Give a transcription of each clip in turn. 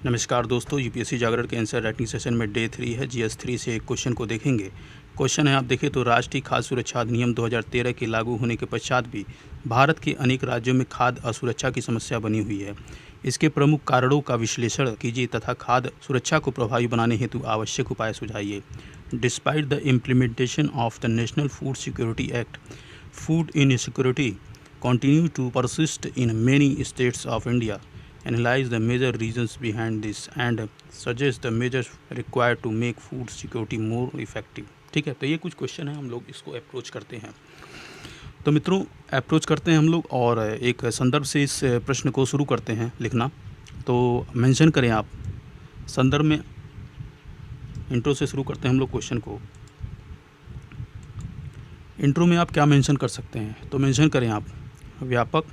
नमस्कार दोस्तों, यूपीएससी जागरण के आंसर राइटिंग सेशन में डे 3 है। जीएस 3 से एक क्वेश्चन को देखेंगे। क्वेश्चन है, आप देखें तो राष्ट्रीय खाद्य सुरक्षा अधिनियम 2013 के लागू होने के पश्चात भी भारत के अनेक राज्यों में खाद्य असुरक्षा की समस्या बनी हुई है। इसके प्रमुख कारणों का विश्लेषण कीजिए तथा खाद्य सुरक्षा को प्रभावी बनाने हेतु आवश्यक उपाय सुझाइए। Despite the implementation of the national food security act, food insecurity continue to persist in many states of India. Analyze the major reasons behind this and suggest the measures required to make food security more effective. ठीक है, तो ये कुछ question है, हम लोग इसको approach करते हैं। तो मित्रों, अप्रोच करते हैं हम लोग और एक संदर्भ से इस प्रश्न को शुरू करते हैं लिखना। तो मेंशन करें आप संदर्भ में, इंट्रो से शुरू करते हैं हम लोग क्वेश्चन को। इंट्रो में आप क्या मेंशन कर सकते हैं, तो मेंशन करें आप व्यापक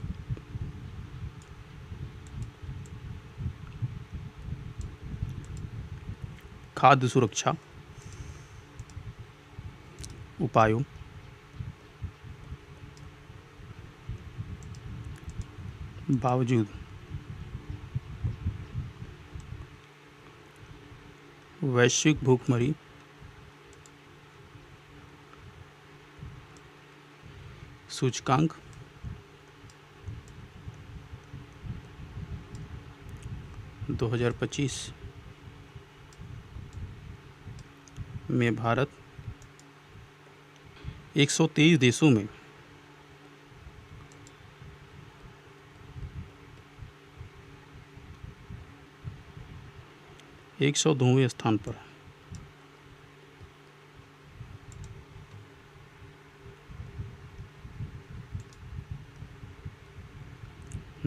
खाद्य सुरक्षा उपायों बावजूद वैश्विक भूखमरी सूचकांक 2025 में भारत 123 देशों में 102वें स्थान पर है।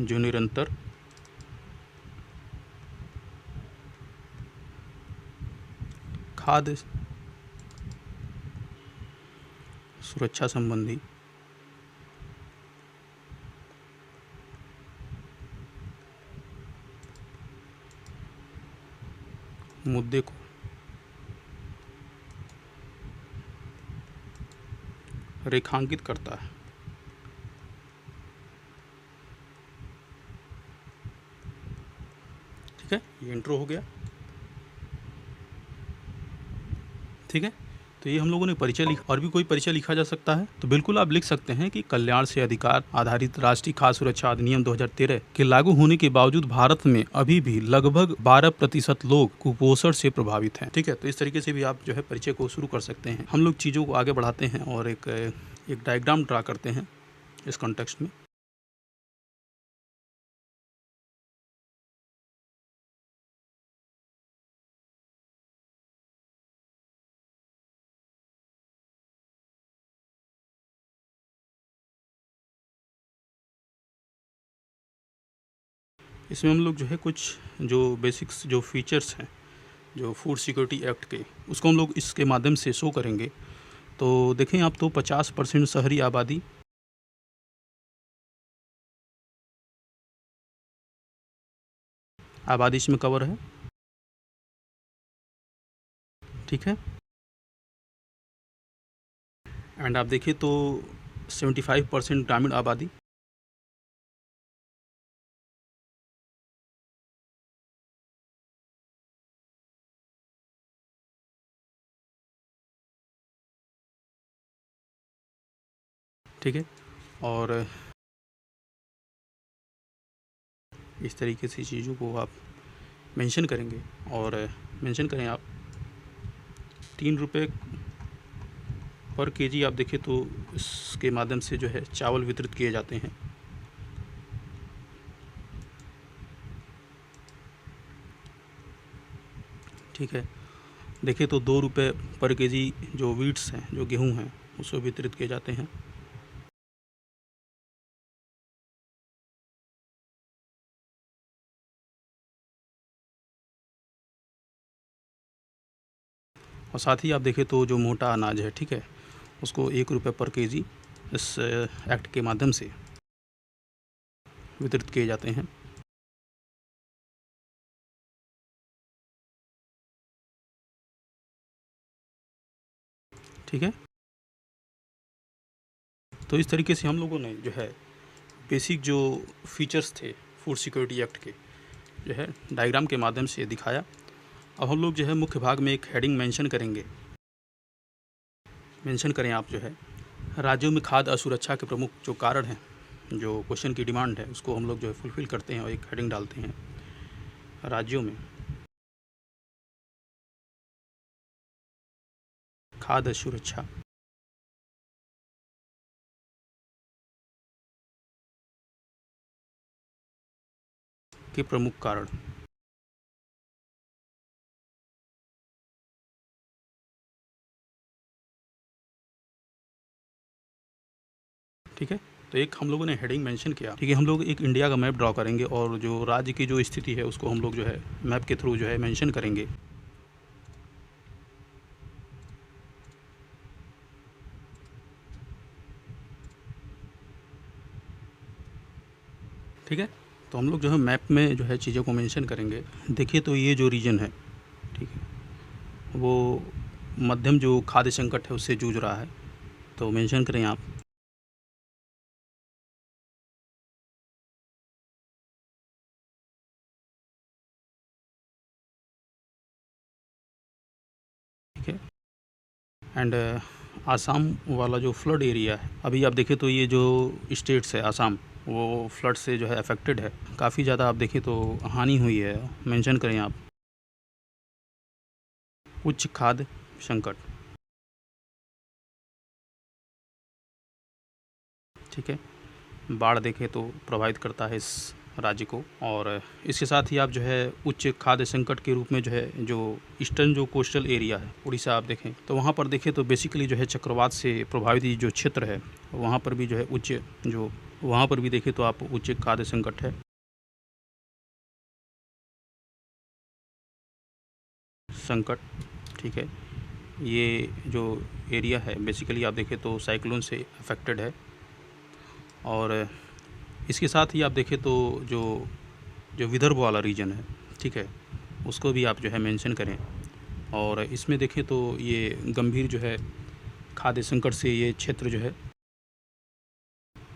जो निरंतर खाद्य सुरक्षा संबंधी मुद्दे को रेखांकित करता है। ठीक है, ये इंट्रो हो गया। ठीक है, तो ये हम लोगों ने परिचय लिखा। और भी कोई परिचय लिखा जा सकता है तो बिल्कुल आप लिख सकते हैं कि कल्याण से अधिकार आधारित राष्ट्रीय खाद्य सुरक्षा अधिनियम 2013 के लागू होने के बावजूद भारत में अभी भी लगभग 12% लोग कुपोषण से प्रभावित हैं। ठीक है, तो इस तरीके से भी आप जो है परिचय को शुरू कर सकते हैं। हम लोग चीज़ों को आगे बढ़ाते हैं और एक डायग्राम ड्रा करते हैं इस कॉन्टेक्स्ट में। इसमें हम लोग जो है कुछ जो बेसिक्स जो फीचर्स हैं जो फूड सिक्योरिटी एक्ट के, उसको हम लोग इसके माध्यम से शो करेंगे। तो देखें आप, तो 50% शहरी आबादी, इसमें कवर है। ठीक है, एंड आप देखिए तो 75% ग्रामीण आबादी, ठीक है। और इस तरीके से चीज़ों को आप मेंशन करेंगे और मेंशन करें आप 3 रुपये पर केजी। आप देखें तो इसके माध्यम से जो है चावल वितरित किए जाते हैं। ठीक है, देखिए तो 2 रुपये पर केजी जो वीट्स हैं, जो गेहूँ हैं, उसको वितरित किए जाते हैं। और साथ ही आप देखें तो जो मोटा अनाज है, ठीक है, उसको 1 रुपये पर केजी इस एक्ट के माध्यम से वितरित किए जाते हैं। ठीक है, तो इस तरीके से हम लोगों ने जो है बेसिक जो फीचर्स थे फूड सिक्योरिटी एक्ट के, जो है डायग्राम के माध्यम से दिखाया। अब हम लोग जो है मुख्य भाग में एक हेडिंग मेंशन करेंगे। मेंशन करें आप जो है राज्यों में खाद्य असुरक्षा के प्रमुख जो कारण हैं, जो क्वेश्चन की डिमांड है उसको हम लोग जो है फुलफ़िल करते हैं और एक हेडिंग डालते हैं राज्यों में खाद्य सुरक्षा के प्रमुख कारण। ठीक है, तो एक हम लोगों ने हेडिंग मेंशन किया। ठीक है, हम लोग एक इंडिया का मैप ड्रॉ करेंगे और जो राज्य की जो स्थिति है उसको हम लोग जो है मैप के थ्रू जो है मेंशन करेंगे। ठीक है, तो हम लोग जो है मैप में जो है चीज़ों को मेंशन करेंगे। देखिए तो ये जो रीजन है, ठीक है, वो मध्यम जो खाद्य संकट है उससे जूझ रहा है, तो मेंशन करें आप। ठीक है, एंड आसाम वाला जो फ्लड एरिया है, अभी आप देखें तो ये जो स्टेट्स है आसाम, वो फ्लड से जो है अफेक्टेड है। काफ़ी ज़्यादा आप देखें तो हानि हुई है। मेंशन करें आप उच्च खाद्य संकट। ठीक है, बाढ़ देखें तो प्रभावित करता है इस राज्य को, और इसके साथ ही आप जो है उच्च खाद्य संकट के रूप में जो है जो ईस्टर्न जो कोस्टल एरिया है उड़ीसा, आप देखें तो वहाँ पर देखें तो बेसिकली जो है चक्रवात से प्रभावित जो क्षेत्र है वहाँ पर भी जो है वहाँ पर भी देखें तो आप उच्च खाद्य संकट है। संकट, ठीक है, ये जो एरिया है बेसिकली आप देखें तो साइक्लोन से अफेक्टेड है। और इसके साथ ही आप देखें तो जो जो विदर्भ वाला रीजन है, ठीक है, उसको भी आप जो है मेंशन करें। और इसमें देखें तो ये गंभीर जो है खाद्य संकट से ये क्षेत्र जो है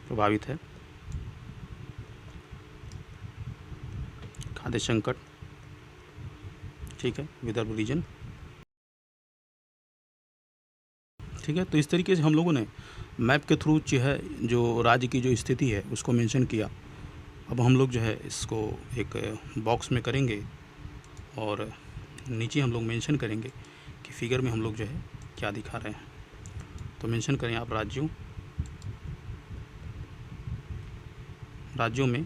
प्रभावित है। खाद्य संकट, ठीक है, विदर्भ रीजन। ठीक है, तो इस तरीके से हम लोगों ने मैप के थ्रू जो है जो राज्य की जो स्थिति है उसको मेंशन किया। अब हम लोग जो है इसको एक बॉक्स में करेंगे और नीचे हम लोग मेंशन करेंगे कि फिगर में हम लोग जो है क्या दिखा रहे हैं। तो मेंशन करें आप राज्यों में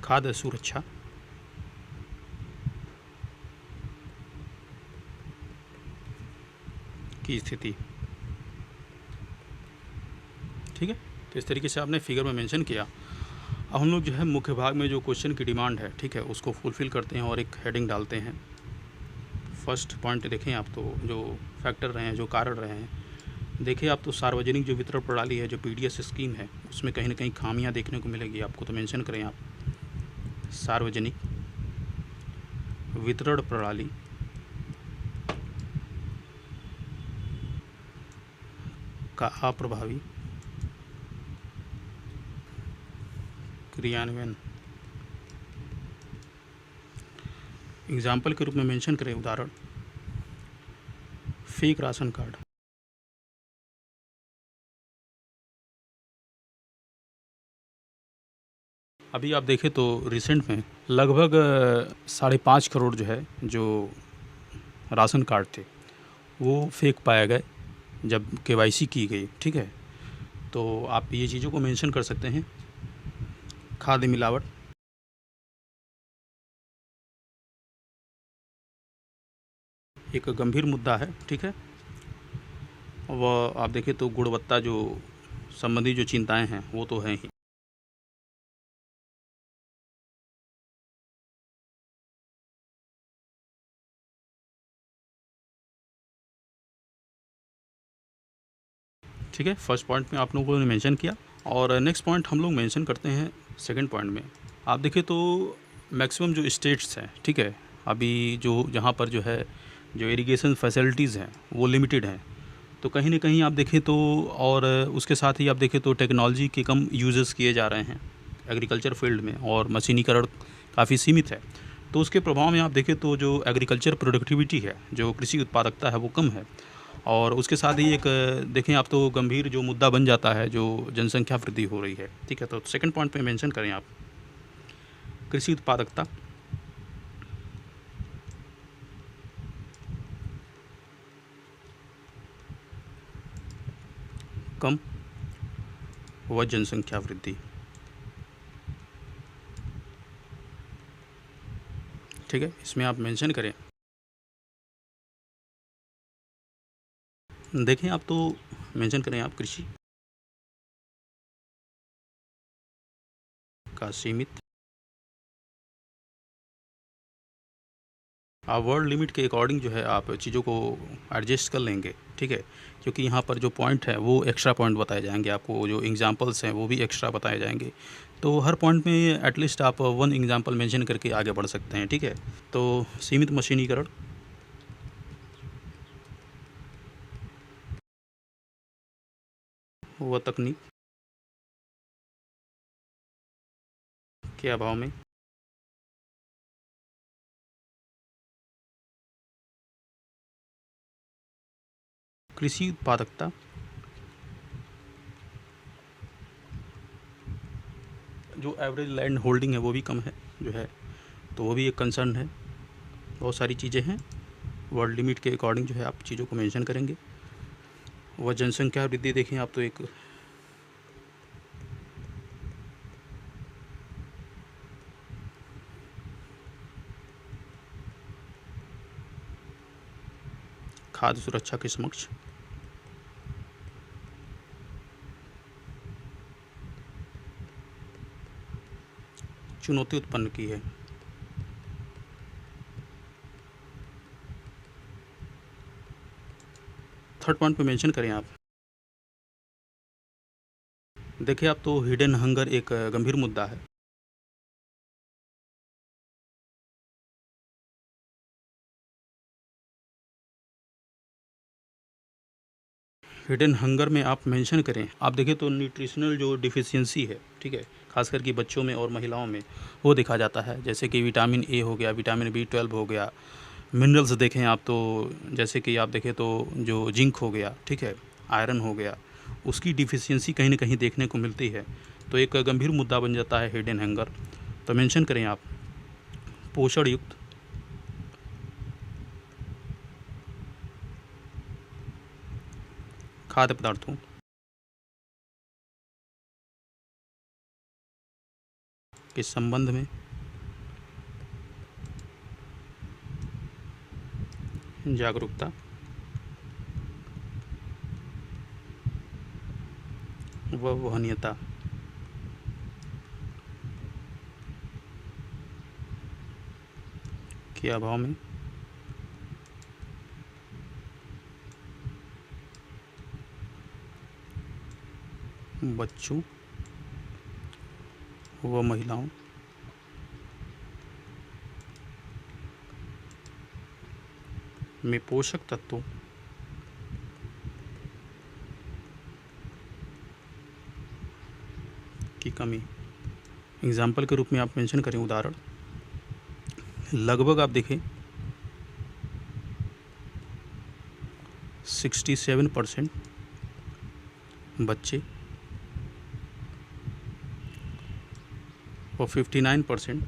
खाद्य सुरक्षा की स्थिति। ठीक है, तो इस तरीके से आपने फिगर में मेंशन किया। अब हम लोग जो है मुख्य भाग में जो क्वेश्चन की डिमांड है, ठीक है, उसको फुलफ़िल करते हैं और एक हेडिंग डालते हैं। फर्स्ट पॉइंट देखें आप तो जो फैक्टर रहे हैं, जो कारण रहे हैं, देखिए आप तो सार्वजनिक जो वितरण प्रणाली है, जो पीडीएस स्कीम है, उसमें कहीं ना कहीं खामियां देखने को मिलेगी आपको। तो मेंशन करें आप सार्वजनिक वितरण प्रणाली का अप्रभावी क्रियान्वयन। एग्जाम्पल के रूप में मेंशन करें उदाहरण फेक राशन कार्ड। अभी आप देखें तो रिसेंट में लगभग 5.5 करोड़ जो है जो राशन कार्ड थे वो फेक पाए गए जब केवाईसी की गई। ठीक है, तो आप ये चीज़ों को मेंशन कर सकते हैं। खाद्य मिलावट, एक गंभीर मुद्दा है। ठीक है, वह आप देखें तो गुणवत्ता जो संबंधी जो चिंताएं हैं वो तो हैं ही। ठीक है, फर्स्ट पॉइंट में आप लोगों ने मेंशन किया और नेक्स्ट पॉइंट हम लोग मेंशन करते हैं सेकंड पॉइंट में। आप देखें तो मैक्सिमम जो स्टेट्स हैं, ठीक है, अभी जो जहाँ पर जो है जो इरिगेशन फैसिलिटीज़ हैं वो लिमिटेड हैं। तो कहीं ना कहीं आप देखें तो, और उसके साथ ही आप देखें तो टेक्नोलॉजी के कम यूजेस किए जा रहे हैं एग्रीकल्चर फील्ड में, और मशीनीकरण काफ़ी सीमित है। तो उसके प्रभाव में आप देखें तो जो एग्रीकल्चर प्रोडक्टिविटी है, जो कृषि उत्पादकता है वो कम है। और उसके साथ ही एक देखें आप तो गंभीर जो मुद्दा बन जाता है जो जनसंख्या वृद्धि हो रही है, ठीक है। तो सेकंड पॉइंट पे मेंशन करें आप, कृषि उत्पादकता कम व जनसंख्या वृद्धि, ठीक है, इसमें आप मेंशन करें। देखें आप तो मेंशन करें आप कृषि का सीमित, आप वर्ड लिमिट के अकॉर्डिंग जो है आप चीज़ों को एडजस्ट कर लेंगे, ठीक है। क्योंकि यहाँ पर जो पॉइंट है वो एक्स्ट्रा पॉइंट बताए जाएंगे आपको, जो एग्जांपल्स हैं वो भी एक्स्ट्रा बताए जाएंगे। तो हर पॉइंट में एटलीस्ट आप वन एग्जांपल मेंशन करके आगे बढ़ सकते हैं, ठीक है। तो सीमित मशीनीकरण व तकनीक के अभाव में कृषि उत्पादकता जो एवरेज लैंड होल्डिंग है वो भी कम है जो है, तो वो भी एक कंसर्न है। बहुत सारी चीज़ें हैं, वर्ल्ड लिमिट के अकॉर्डिंग जो है आप चीज़ों को मेंशन करेंगे। वह जनसंख्या वृद्धि देखें आप तो एक खाद्य सुरक्षा के समक्ष चुनौती उत्पन्न की है। थर्ड पॉइंट पे मेंशन करें आप, देखिए आप तो हिडन हंगर एक गंभीर मुद्दा है। हिडन हंगर में आप मेंशन करें, आप देखें तो न्यूट्रिशनल जो डिफिशियंसी है, ठीक है, खास करके बच्चों में और महिलाओं में वो देखा जाता है। जैसे कि विटामिन ए हो गया, विटामिन B12 हो गया, मिनरल्स देखें आप तो जैसे कि आप देखें तो जो जिंक हो गया, ठीक है, आयरन हो गया, उसकी डिफिशियंसी कहीं न कहीं देखने को मिलती है। तो एक गंभीर मुद्दा बन जाता है हिडन हंगर। तो मेंशन करें आप पोषण युक्त खाद्य पदार्थों के संबंध में जागरूकता व वहनीयता के अभाव में बच्चों व महिलाओं में पोषक तत्वों की कमी। एग्जाम्पल के रूप में आप मेंशन करें उदाहरण, लगभग आप देखें 67% बच्चे और 59%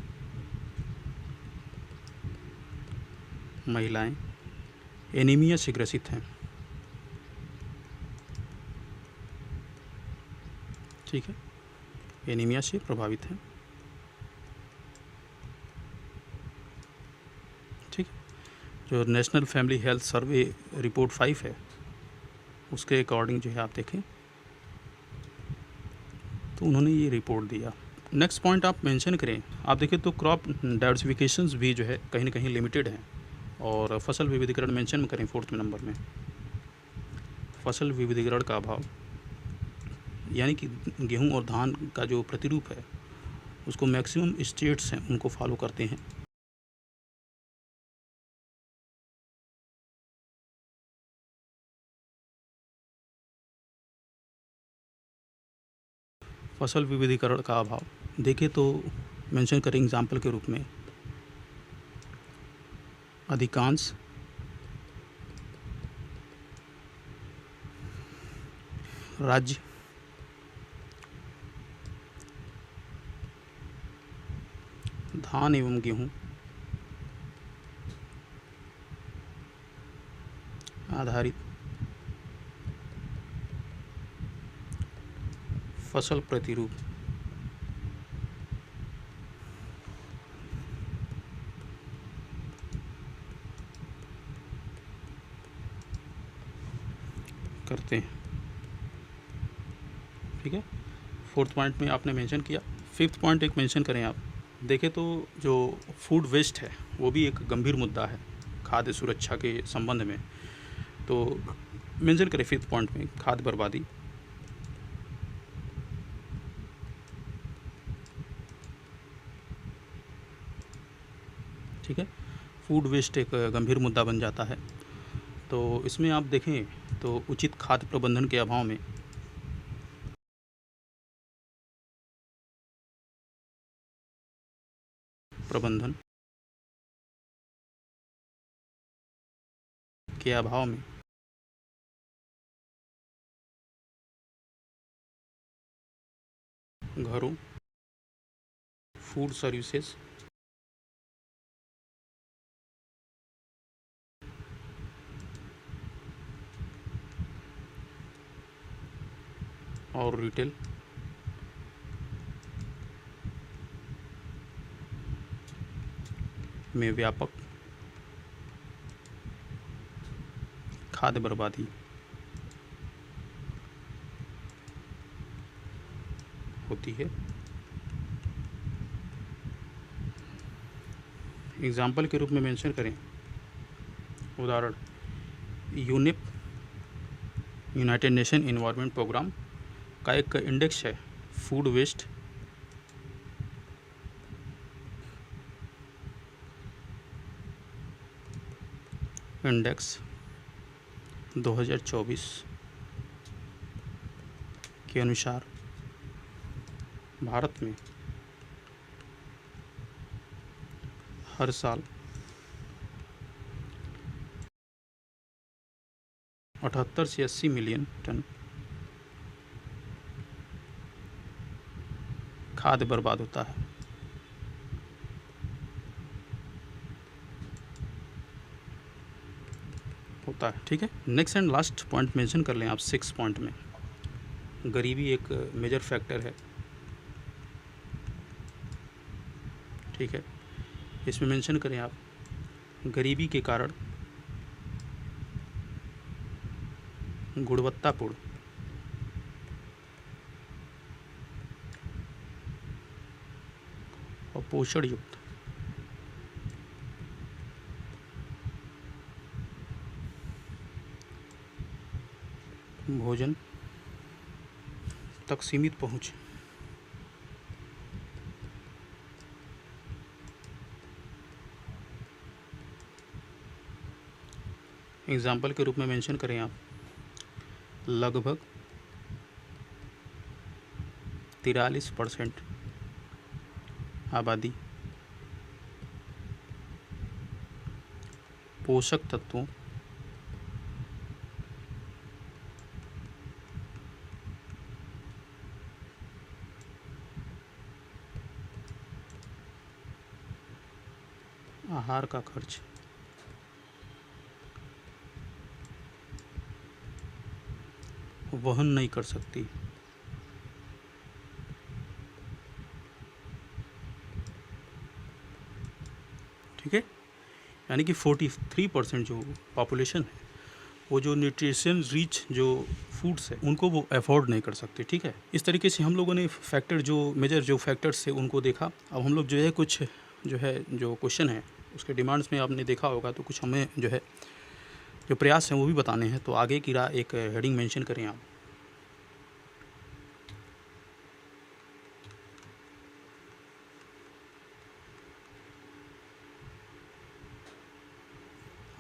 महिलाएं एनीमिया से ग्रसित हैं, ठीक है, एनीमिया से प्रभावित हैं, ठीक है। जो national family health survey report 5 है उसके अकॉर्डिंग जो है आप देखें तो उन्होंने ये रिपोर्ट दिया। नेक्स्ट पॉइंट आप मेंशन करें, आप देखें तो क्रॉप डाइवर्सिफिकेशंस भी जो है कहीं न कहीं लिमिटेड हैं। और फसल विविधीकरण मेंशन करें फोर्थ नंबर में, फसल विविधीकरण का अभाव, यानी कि गेहूँ और धान का जो प्रतिरूप है उसको मैक्सिमम स्टेट्स हैं उनको फॉलो करते हैं। फसल विविधीकरण का अभाव देखें तो मेंशन करें एग्जाम्पल के रूप में, अधिकांश राज्य धान एवं गेहूं आधारित फसल प्रतिरूप करते हैं। ठीक है, फोर्थ पॉइंट में आपने मेंशन किया। फिफ्थ पॉइंट एक मेंशन करें आप, देखें तो जो फूड वेस्ट है वो भी एक गंभीर मुद्दा है खाद्य सुरक्षा के संबंध में। तो मेंशन करें फिफ्थ पॉइंट में खाद्य बर्बादी। ठीक है, फूड वेस्ट एक गंभीर मुद्दा बन जाता है। तो इसमें आप देखें तो उचित खाद्य प्रबंधन के अभाव में प्रबंधन के अभाव में घरों, फूड सर्विसेज और रिटेल में व्यापक खाद्य बर्बादी होती है। एग्जाम्पल के रूप में मेंशन करें, उदाहरण UNEP United Nation Environment Programme का एक इंडेक्स है फूड वेस्ट इंडेक्स 2024 के अनुसार भारत में हर साल 78 से 80 मिलियन टन खाद्य बर्बाद होता है। ठीक है, next and last point mention कर लें आप सिक्स पॉइंट में, गरीबी एक मेजर फैक्टर है। ठीक है, इसमें मेंशन करें आप, गरीबी के कारण गुणवत्तापूर्ण और पोषण युक्त भोजन तक सीमित पहुंच एग्जाम्पल के रूप में मेंशन करें आप, लगभग 43% आबादी पोषक तत्वों आहार का खर्च वहन नहीं कर सकती। ठीक है, यानी कि 43% जो पॉपुलेशन है वो जो न्यूट्रिशन रिच जो फूड्स है उनको वो अफोर्ड नहीं कर सकते। ठीक है, इस तरीके से हम लोगों ने फैक्टर जो मेजर जो फैक्टर्स है उनको देखा। अब हम लोग जो है कुछ जो क्वेश्चन है उसके डिमांड्स में आपने देखा होगा, तो कुछ हमें जो है जो प्रयास हैं वो भी बताने हैं। तो आगे की राह एक हेडिंग मेंशन करें आप,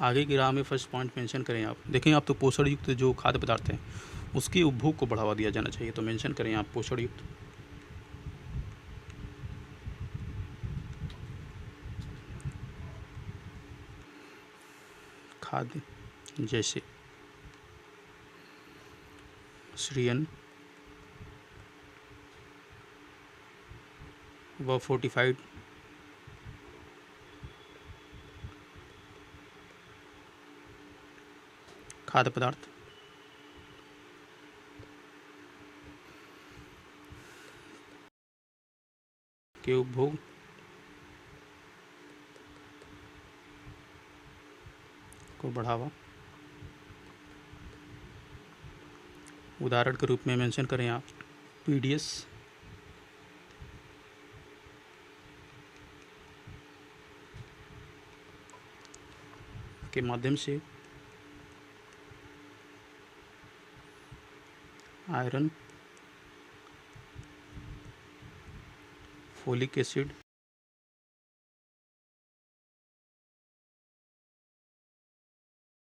आगे की राह में फर्स्ट पॉइंट मेंशन करें आप, देखें आप तो पोषण युक्त जो खाद्य पदार्थ हैं उसके उपभोग को बढ़ावा दिया जाना चाहिए। तो मेंशन करें आप पोषण युक्त खाद्य जैसे श्रीयन व फोर्टिफाइड खाद्य पदार्थ के उपभोग को बढ़ावा। उदाहरण के रूप में मेंशन करें आप पीडीएस के माध्यम से आयरन, फोलिक एसिड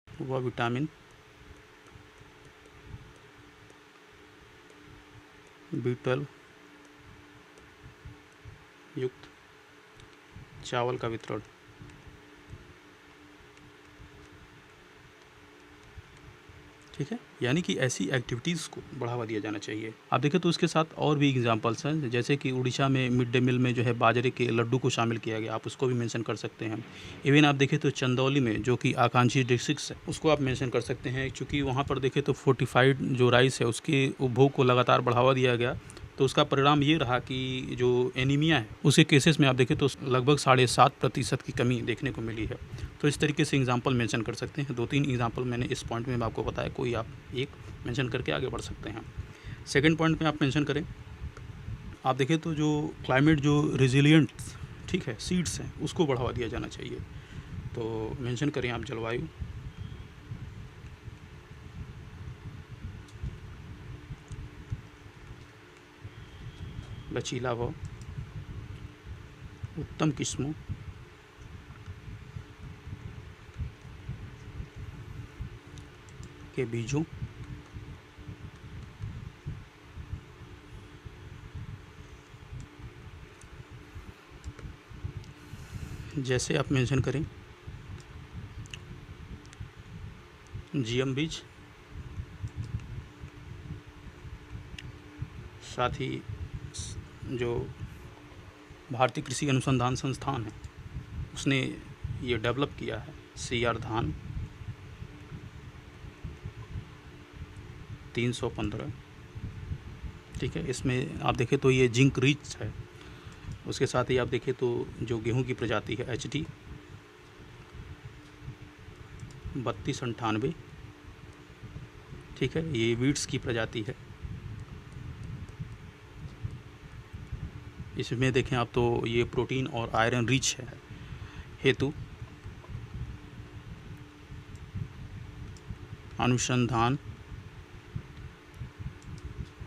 व विटामिन B12 युक्त चावल का वितरण। ठीक है, यानी कि ऐसी एक्टिविटीज़ को बढ़ावा दिया जाना चाहिए। आप देखें तो उसके साथ और भी एग्जांपल्स हैं, जैसे कि उड़ीसा में मिड डे मील में जो है बाजरे के लड्डू को शामिल किया गया, आप उसको भी मेंशन कर सकते हैं। इवन आप देखें तो चंदौली में जो कि आकांक्षी डिस्ट्रिक्ट है उसको आप मेंशन कर सकते हैं, क्योंकि वहाँ पर देखें तो फोर्टिफाइड जो राइस है उसके उपभोग को लगातार बढ़ावा दिया गया। तो उसका परिणाम ये रहा कि जो एनीमिया है उसके केसेस में आप देखें तो लगभग 7.5% की कमी देखने को मिली है। तो इस तरीके से एग्जांपल मेंशन कर सकते हैं। 2-3 एग्जांपल मैंने इस पॉइंट में आपको बताया, कोई आप एक मेंशन करके आगे बढ़ सकते हैं। सेकंड पॉइंट में आप मेंशन करें, आप देखें तो जो क्लाइमेट जो रेजिलिएंट, ठीक है, सीड्स हैं उसको बढ़ावा दिया जाना चाहिए। तो मेंशन करें आप जलवायु लचीला व उत्तम किस्मों के बीजों जैसे आप मेंशन करें जीएम बीज, साथ ही जो भारतीय कृषि अनुसंधान संस्थान है उसने ये डेवलप किया है CR धान 315, ठीक है। इसमें आप देखें तो ये जिंक रिच है। उसके साथ ही आप देखें तो जो गेहूं की प्रजाति है HD 3298, ठीक है, ये वीट्स की प्रजाति है। इसमें देखें आप तो ये प्रोटीन और आयरन रिच है। हेतु अनुसंधान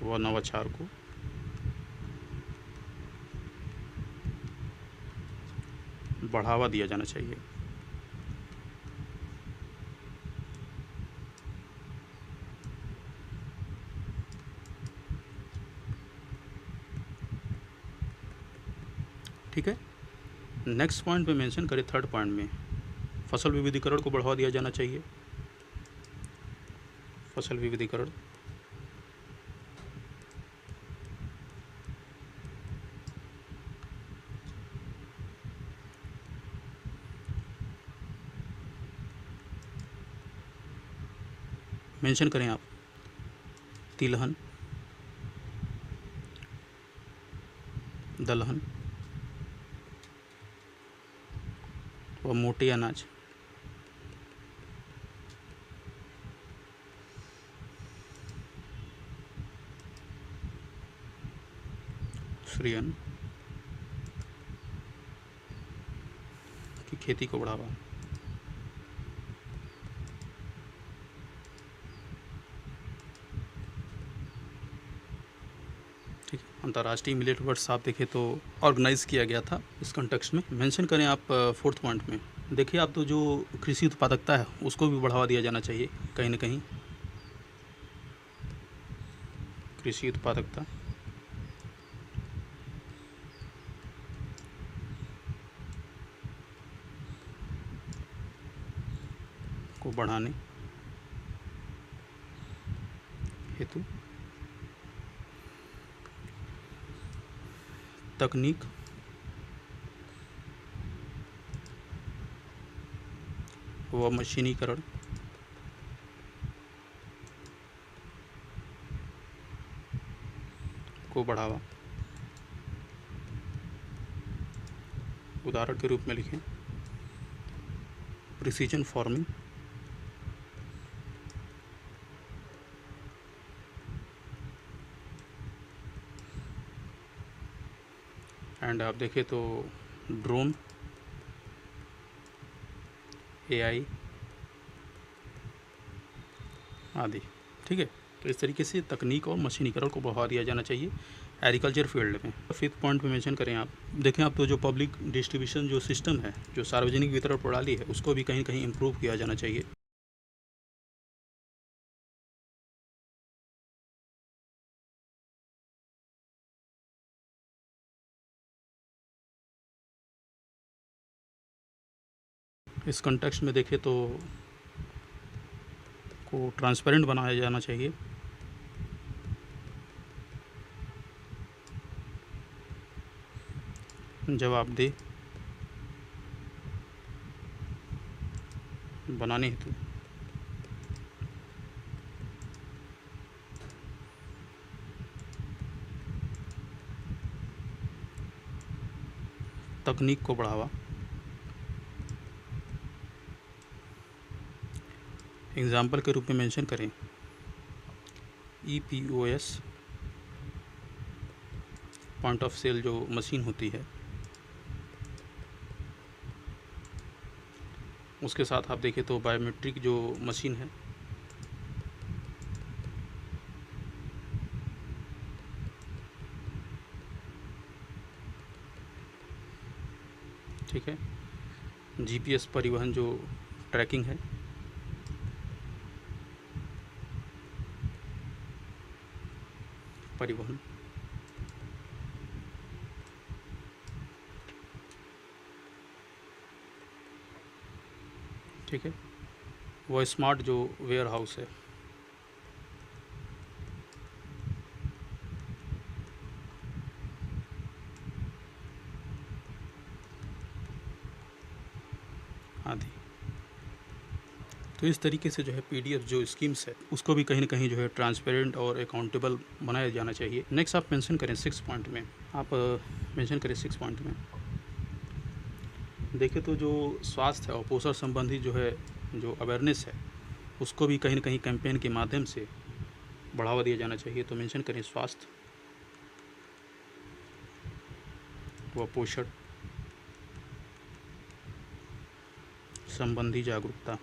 व नवाचार को बढ़ावा दिया जाना चाहिए। ठीक है, नेक्स्ट पॉइंट पे मेंशन करें, थर्ड पॉइंट में फसल विविधीकरण को बढ़ावा दिया जाना चाहिए। फसल विविधीकरण मेंशन करें आप तिलहन, दलहन व मोटे अनाज श्रीयन की खेती को बढ़ावा। ठीक है, अंतर्राष्ट्रीय मिलेट वर्ष आप देखें तो ऑर्गेनाइज़ किया गया था इस कॉन्टेक्स्ट में। मेंशन करें आप फोर्थ पॉइंट में, देखिए आप तो जो कृषि उत्पादकता है उसको भी बढ़ावा दिया जाना चाहिए कहीं ना कहीं। कृषि उत्पादकता को बढ़ाने हेतु तकनीक व मशीनीकरण को बढ़ावा। उदाहरण के रूप में लिखें प्रिसीजन फार्मिंग, एंड आप देखें तो ड्रोन, एआई आदि। ठीक है, तो इस तरीके से तकनीक और मशीनीकरण को बढ़ावा दिया जाना चाहिए एग्रीकल्चर फील्ड में। फिफ्थ पॉइंट पे मेंशन करें आप देखें आप तो जो पब्लिक डिस्ट्रीब्यूशन जो सिस्टम है, जो सार्वजनिक वितरण प्रणाली है, उसको भी कहीं कहीं इम्प्रूव किया जाना चाहिए। इस कंटेक्स्ट में देखें तो को ट्रांसपेरेंट बनाया जाना चाहिए, जवाबदेह बनाने हेतु तकनीक को बढ़ावा। एग्जाम्पल के रूप में मेंशन करें EPOS पॉइंट ऑफ सेल जो मशीन होती है, उसके साथ आप देखें तो बायोमेट्रिक जो मशीन है, ठीक है, GPS परिवहन जो ट्रैकिंग है, परिवहन, ठीक है, वो स्मार्ट जो वेयर हाउस है, आदि। तो इस तरीके से जो है PDF जो स्कीम्स है उसको भी कहीं ना कहीं जो है ट्रांसपेरेंट और अकाउंटेबल बनाया जाना चाहिए। नेक्स्ट आप मेंशन करें 6 पॉइंट में, आप मेंशन करें 6 पॉइंट में देखें तो जो स्वास्थ्य और पोषण संबंधी जो है जो अवेयरनेस है, उसको भी कहीं ना कहीं कैंपेन के माध्यम से बढ़ावा दिया जाना चाहिए। तो मेंशन करें स्वास्थ्य व पोषण संबंधी जागरूकता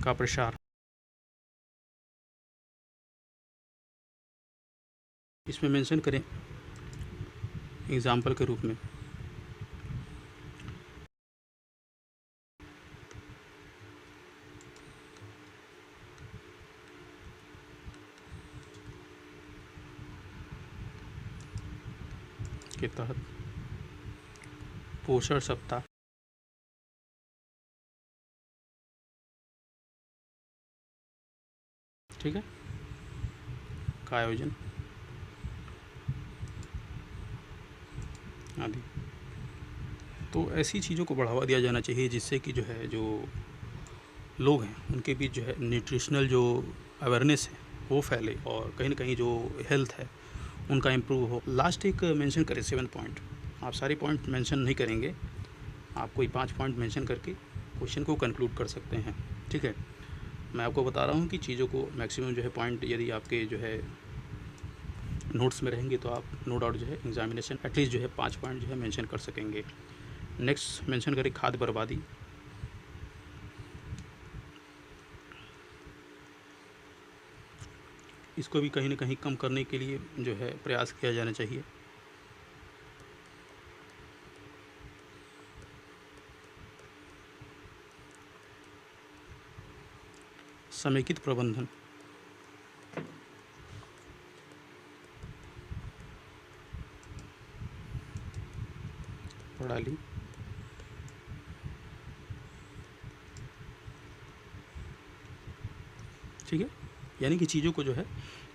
का प्रसार। इसमें मेंशन करें एग्जाम्पल के रूप में के तहत पोषण सप्ताह ठीक है का आयोजन आदि। तो ऐसी चीज़ों को बढ़ावा दिया जाना चाहिए जिससे कि जो है जो लोग हैं उनके बीच जो है न्यूट्रिशनल जो अवेयरनेस है वो फैले और कहीं ना कहीं जो हेल्थ है उनका इम्प्रूव हो। लास्ट एक मेंशन करें 7 पॉइंट, आप सारे पॉइंट मेंशन नहीं करेंगे, आप कोई 5 पॉइंट मेंशन करके क्वेश्चन को कंक्लूड कर सकते हैं। ठीक है, मैं आपको बता रहा हूँ कि चीज़ों को मैक्सिमम जो है पॉइंट यदि आपके जो है नोट्स में रहेंगे तो आप नो डाउट जो है एग्जामिनेशन एटलीस्ट जो है 5 पॉइंट जो है मेंशन कर सकेंगे। नेक्स्ट मेंशन करें खाद्य बर्बादी। इसको भी कहीं ना कहीं कम करने के लिए जो है प्रयास किया जाना चाहिए। समेकित प्रबंधन, प्रणाली ठीक है, यानी कि चीज़ों को जो है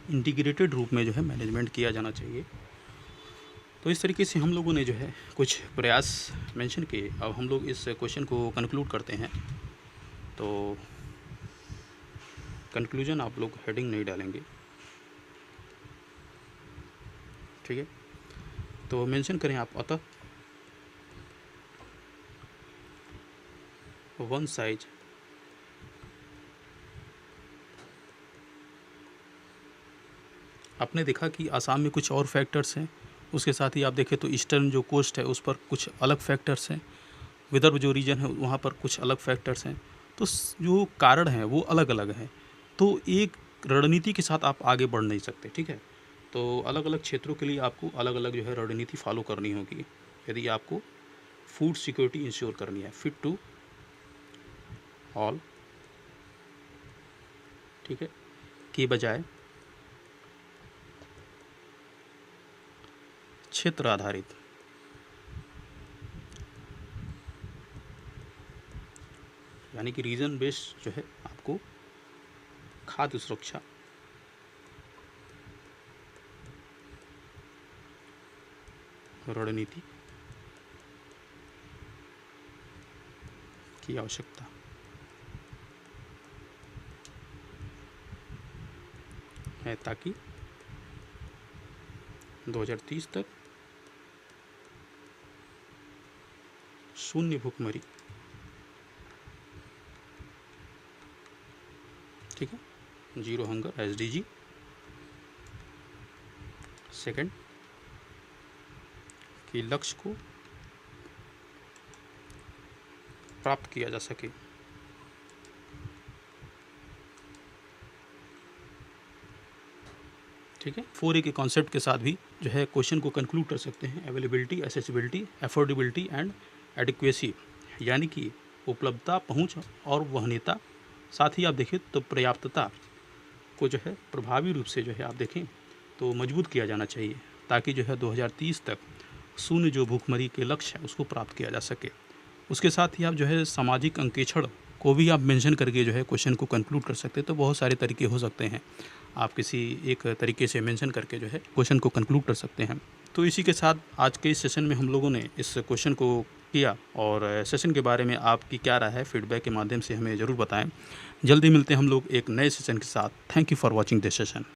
इंटीग्रेटेड रूप में जो है मैनेजमेंट किया जाना चाहिए। तो इस तरीके से हम लोगों ने जो है कुछ प्रयास मेंशन किए। अब हम लोग इस क्वेश्चन को कंक्लूड करते हैं। तो कंक्लूजन आप लोग हेडिंग नहीं डालेंगे, ठीक है। तो मेंशन करें आप, अतः वन साइज आपने देखा कि आसाम में कुछ और फैक्टर्स हैं, उसके साथ ही आप देखें तो ईस्टर्न जो कोस्ट है उस पर कुछ अलग फैक्टर्स हैं, विदर्भ जो रीजन है वहाँ पर कुछ अलग फैक्टर्स हैं। तो जो कारण हैं वो अलग अलग हैं। तो एक रणनीति के साथ आप आगे बढ़ नहीं सकते, ठीक है। तो अलग अलग क्षेत्रों के लिए आपको अलग अलग जो है रणनीति फॉलो करनी होगी यदि आपको फूड सिक्योरिटी इंश्योर करनी है, फिट टू ऑल, ठीक है, की बजाय क्षेत्र आधारित यानी कि रीजन बेस्ड जो है आपको खाद्य सुरक्षा रणनीति की आवश्यकता है ताकि 2030 तक शून्य भुखमरी, ठीक है, जीरो हंगर SDG। सेकंड कि लक्ष्य को प्राप्त किया जा सके, ठीक है। 4A के कॉन्सेप्ट के साथ भी जो है क्वेश्चन को कंक्लूड कर सकते हैं। Availability, accessibility, affordability and adequacy, यानी कि उपलब्धता, पहुंच और वहनीयता। साथ ही आप देखें तो पर्याप्तता को जो है प्रभावी रूप से जो है आप देखें तो मजबूत किया जाना चाहिए ताकि जो है 2030 तक शून्य जो भूखमरी के लक्ष्य है उसको प्राप्त किया जा सके। उसके साथ ही आप जो है सामाजिक अंकेक्षण को भी आप मेंशन करके जो है क्वेश्चन को कंक्लूड कर सकते हैं। तो बहुत सारे तरीके हो सकते हैं, आप किसी एक तरीके से मेंशन करके जो है क्वेश्चन को कंक्लूड कर सकते हैं। तो इसी के साथ आज के इस सेशन में हम लोगों ने इस क्वेश्चन को किया, और सेशन के बारे में आपकी क्या राय है फीडबैक के माध्यम से हमें ज़रूर बताएं। जल्दी मिलते हैं हम लोग एक नए सेशन के साथ। Thank you for watching this session.